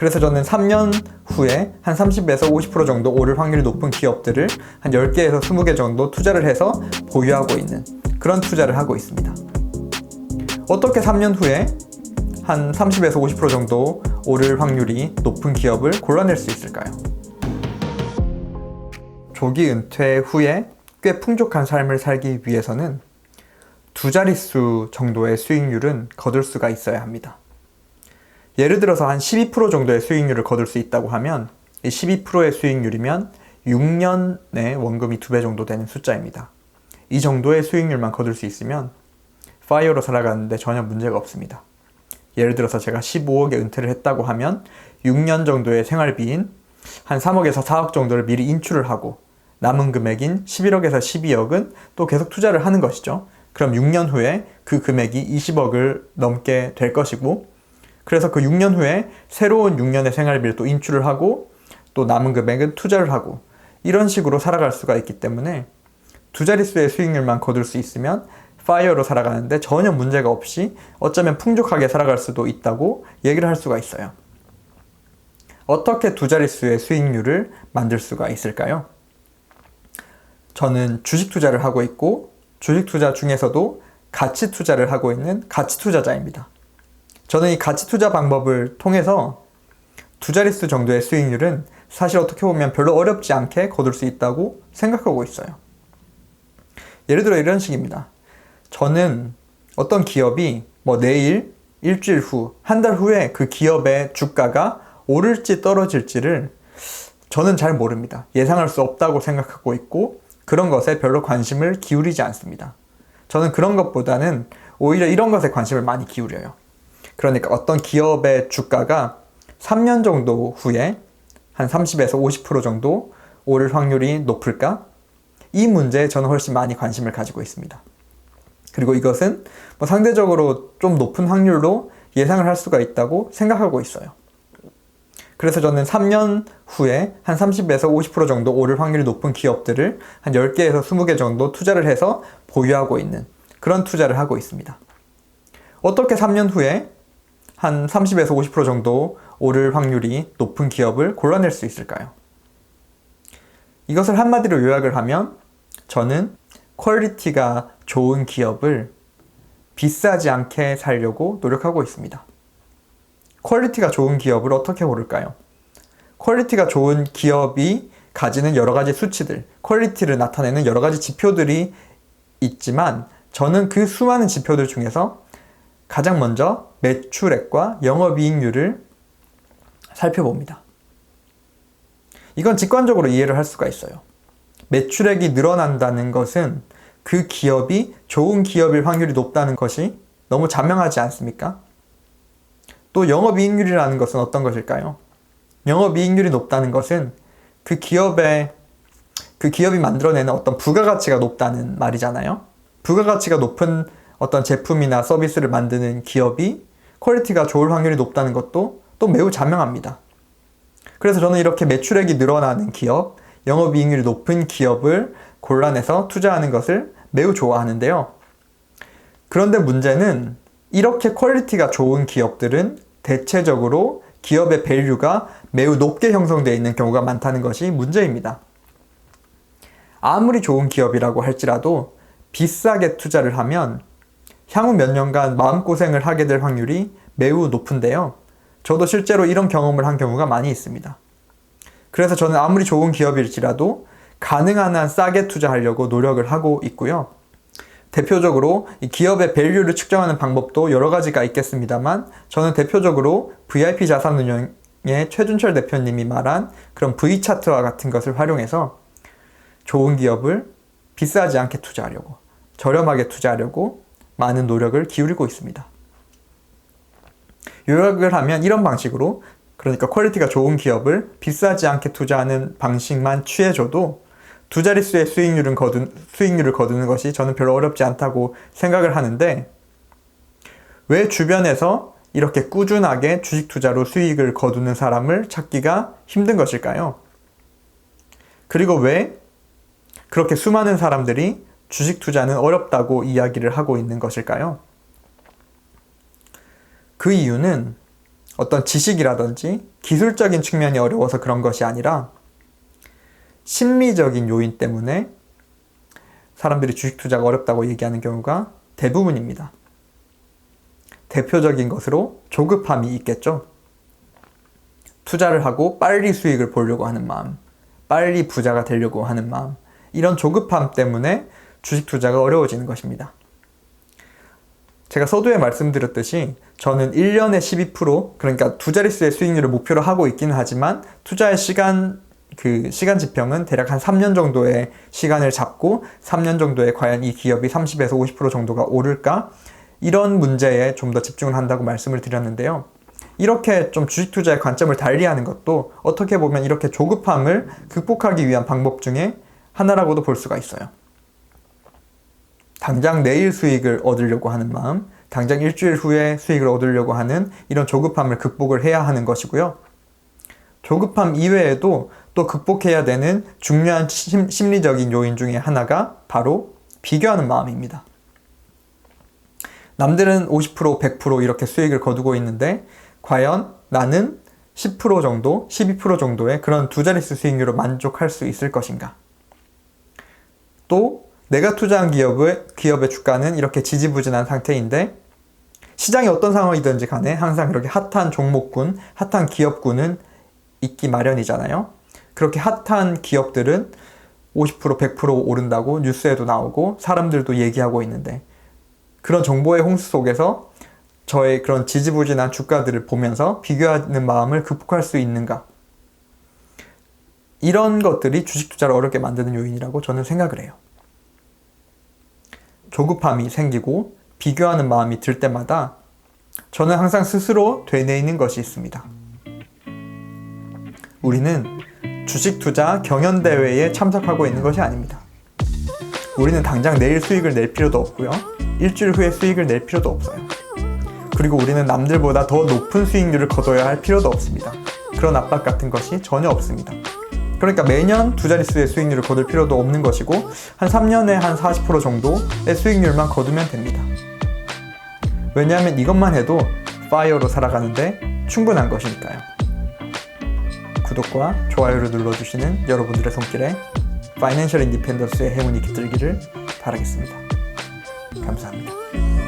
그래서 저는 3년 후에 한 30에서 50% 정도 오를 확률이 높은 기업들을 한 10개에서 20개 정도 투자를 해서 보유하고 있는 그런 투자를 하고 있습니다. 어떻게 3년 후에 한 30에서 50% 정도 오를 확률이 높은 기업을 골라낼 수 있을까요? 조기 은퇴 후에 꽤 풍족한 삶을 살기 위해서는 두 자릿수 정도의 수익률은 거둘 수가 있어야 합니다. 예를 들어서 한 12% 정도의 수익률을 거둘 수 있다고 하면 이 12%의 수익률이면 6년에 원금이 2배 정도 되는 숫자입니다. 이 정도의 수익률만 거둘 수 있으면 파이어로 살아가는데 전혀 문제가 없습니다. 예를 들어서 제가 15억에 은퇴를 했다고 하면 6년 정도의 생활비인 한 3억에서 4억 정도를 미리 인출을 하고 남은 금액인 11억에서 12억은 또 계속 투자를 하는 것이죠. 그럼 6년 후에 그 금액이 20억을 넘게 될 것이고, 그래서 그 6년 후에 새로운 6년의 생활비를 또 인출을 하고 또 남은 금액은 투자를 하고 이런 식으로 살아갈 수가 있기 때문에 두 자릿수의 수익률만 거둘 수 있으면 파이어로 살아가는데 전혀 문제가 없이 어쩌면 풍족하게 살아갈 수도 있다고 얘기를 할 수가 있어요. 어떻게 두 자릿수의 수익률을 만들 수가 있을까요? 저는 주식 투자를 하고 있고 주식 투자 중에서도 가치 투자를 하고 있는 가치 투자자입니다. 저는 이 가치 투자 방법을 통해서 두 자릿수 정도의 수익률은 사실 어떻게 보면 별로 어렵지 않게 거둘 수 있다고 생각하고 있어요. 예를 들어 이런 식입니다. 저는 어떤 기업이 내일, 일주일 후, 한 달 후에 그 기업의 주가가 오를지 떨어질지를 저는 잘 모릅니다. 예상할 수 없다고 생각하고 있고 그런 것에 별로 관심을 기울이지 않습니다. 저는 그런 것보다는 오히려 이런 것에 관심을 많이 기울여요. 그러니까 어떤 기업의 주가가 3년 정도 후에 한 30에서 50% 정도 오를 확률이 높을까? 이 문제에 저는 훨씬 많이 관심을 가지고 있습니다. 그리고 이것은 상대적으로 좀 높은 확률로 예상을 할 수가 있다고 생각하고 있어요. 그래서 저는 3년 후에 한 30에서 50% 정도 오를 확률이 높은 기업들을 한 10개에서 20개 정도 투자를 해서 보유하고 있는 그런 투자를 하고 있습니다. 어떻게 3년 후에 한 30에서 50% 정도 오를 확률이 높은 기업을 골라낼 수 있을까요? 이것을 한마디로 요약을 하면 저는 퀄리티가 좋은 기업을 비싸지 않게 살려고 노력하고 있습니다. 퀄리티가 좋은 기업을 어떻게 고를까요? 퀄리티가 좋은 기업이 가지는 여러 가지 수치들, 퀄리티를 나타내는 여러 가지 지표들이 있지만 저는 그 수많은 지표들 중에서 가장 먼저 매출액과 영업이익률을 살펴봅니다. 이건 직관적으로 이해를 할 수가 있어요. 매출액이 늘어난다는 것은 그 기업이 좋은 기업일 확률이 높다는 것이 너무 자명하지 않습니까? 또 영업이익률이라는 것은 어떤 것일까요? 영업이익률이 높다는 것은 그 기업이 만들어내는 어떤 부가가치가 높다는 말이잖아요. 부가가치가 높은 어떤 제품이나 서비스를 만드는 기업이 퀄리티가 좋을 확률이 높다는 것도 또 매우 자명합니다. 그래서 저는 이렇게 매출액이 늘어나는 기업, 영업이익률이 높은 기업을 골라내서 투자하는 것을 매우 좋아하는데요. 그런데 문제는 이렇게 퀄리티가 좋은 기업들은 대체적으로 기업의 밸류가 매우 높게 형성되어 있는 경우가 많다는 것이 문제입니다. 아무리 좋은 기업이라고 할지라도 비싸게 투자를 하면 향후 몇 년간 마음고생을 하게 될 확률이 매우 높은데요. 저도 실제로 이런 경험을 한 경우가 많이 있습니다. 그래서 저는 아무리 좋은 기업일지라도 가능한 한 싸게 투자하려고 노력을 하고 있고요. 대표적으로 이 기업의 밸류를 측정하는 방법도 여러 가지가 있겠습니다만 저는 대표적으로 VIP 자산운용의 최준철 대표님이 말한 그런 V차트와 같은 것을 활용해서 좋은 기업을 비싸지 않게 투자하려고, 저렴하게 투자하려고 많은 노력을 기울이고 있습니다. 요약을 하면 이런 방식으로, 그러니까 퀄리티가 좋은 기업을 비싸지 않게 투자하는 방식만 취해줘도 두 자릿수의 수익률을 거두는 것이 저는 별로 어렵지 않다고 생각을 하는데, 왜 주변에서 이렇게 꾸준하게 주식 투자로 수익을 거두는 사람을 찾기가 힘든 것일까요? 그리고 왜 그렇게 수많은 사람들이 주식 투자는 어렵다고 이야기를 하고 있는 것일까요? 그 이유는 어떤 지식이라든지 기술적인 측면이 어려워서 그런 것이 아니라 심리적인 요인 때문에 사람들이 주식 투자가 어렵다고 얘기하는 경우가 대부분입니다. 대표적인 것으로 조급함이 있겠죠. 투자를 하고 빨리 수익을 보려고 하는 마음, 빨리 부자가 되려고 하는 마음, 이런 조급함 때문에 주식 투자가 어려워지는 것입니다. 제가 서두에 말씀드렸듯이 저는 1년에 12%, 그러니까 두 자릿수의 수익률을 목표로 하고 있기는 하지만 투자의 시간 지평은 대략 한 3년 정도의 시간을 잡고 3년 정도에 과연 이 기업이 30에서 50% 정도가 오를까? 이런 문제에 좀 더 집중을 한다고 말씀을 드렸는데요. 이렇게 좀 주식 투자의 관점을 달리하는 것도 어떻게 보면 이렇게 조급함을 극복하기 위한 방법 중에 하나라고도 볼 수가 있어요. 당장 내일 수익을 얻으려고 하는 마음, 당장 일주일 후에 수익을 얻으려고 하는 이런 조급함을 극복을 해야 하는 것이고요. 조급함 이외에도 또 극복해야 되는 중요한 심리적인 요인 중에 하나가 바로 비교하는 마음입니다. 남들은 50%, 100% 이렇게 수익을 거두고 있는데 과연 나는 10% 정도, 12% 정도의 그런 두 자릿수 수익률로 만족할 수 있을 것인가? 또 내가 투자한 기업의 주가는 이렇게 지지부진한 상태인데 시장이 어떤 상황이든지 간에 항상 그렇게 핫한 종목군, 핫한 기업군은 있기 마련이잖아요. 그렇게 핫한 기업들은 50%, 100% 오른다고 뉴스에도 나오고 사람들도 얘기하고 있는데 그런 정보의 홍수 속에서 저의 그런 지지부진한 주가들을 보면서 비교하는 마음을 극복할 수 있는가? 이런 것들이 주식 투자를 어렵게 만드는 요인이라고 저는 생각을 해요. 조급함이 생기고 비교하는 마음이 들 때마다 저는 항상 스스로 되뇌이는 것이 있습니다. 우리는 주식 투자 경연대회에 참석하고 있는 것이 아닙니다. 우리는 당장 내일 수익을 낼 필요도 없고요. 일주일 후에 수익을 낼 필요도 없어요. 그리고 우리는 남들보다 더 높은 수익률을 거둬야 할 필요도 없습니다. 그런 압박 같은 것이 전혀 없습니다. 그러니까 매년 두 자릿수의 수익률을 거둘 필요도 없는 것이고 한 3년에 한 40% 정도의 수익률만 거두면 됩니다. 왜냐하면 이것만 해도 파이어로 살아가는데 충분한 것이니까요. 구독과 좋아요를 눌러주시는 여러분들의 손길에 파이낸셜 인디펜던스의 행운이 깃들기를 바라겠습니다. 감사합니다.